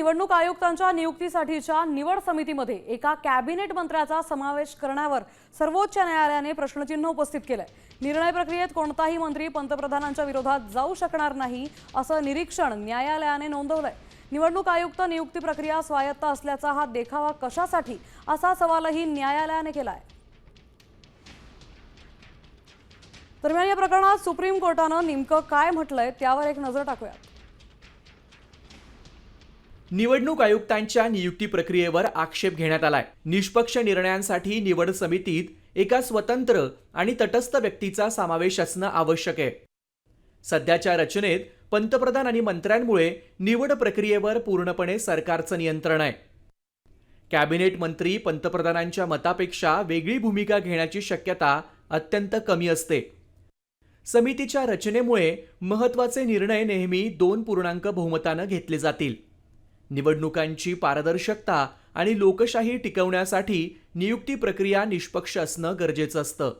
निवडणूक आयुक्तांच्या नियुक्तीसाठीच्या निवड समितीमध्ये एका कॅबिनेट मंत्र्याचा समावेश करण्यावर सर्वोच्च न्यायालयाने प्रश्नचिन्ह उपस्थित केलंय। निर्णय प्रक्रियेत कोणताही मंत्री पंतप्रधानांच्या विरोधात जाऊ शकणार नाही असं निरीक्षण न्यायालयाने नोंदवलंय। निवडणूक आयुक्त नियुक्ती प्रक्रिया स्वायत्त असल्याचा हा देखावा कशासाठी असा सवालही न्यायालयाने केलाय। दरम्यान या प्रकरणात सुप्रीम कोर्टानं नेमकं काय म्हटलंय त्यावर एक नजर टाकूया। निवडणूक आयुक्तांच्या नियुक्ती प्रक्रियेवर आक्षेप घेण्यात आलाय। निष्पक्ष निर्णयांसाठी निवड समितीत एका स्वतंत्र आणि तटस्थ व्यक्तीचा समावेश असणं आवश्यक आहे। सध्याच्या रचनेत पंतप्रधान आणि मंत्र्यांमुळे निवड प्रक्रियेवर पूर्णपणे सरकारचं नियंत्रण आहे। कॅबिनेट मंत्री पंतप्रधानांच्या मतापेक्षा वेगळी भूमिका घेण्याची शक्यता अत्यंत कमी असते। समितीच्या रचनेमुळे महत्त्वाचे निर्णय नेहमी 2 पूर्णांक बहुमतानं घेतले जातील। निवडणुकांची पारदर्शकता आणि लोकशाही टिकवण्यासाठी नियुक्ती प्रक्रिया निष्पक्ष असणं गरजेचं असतं।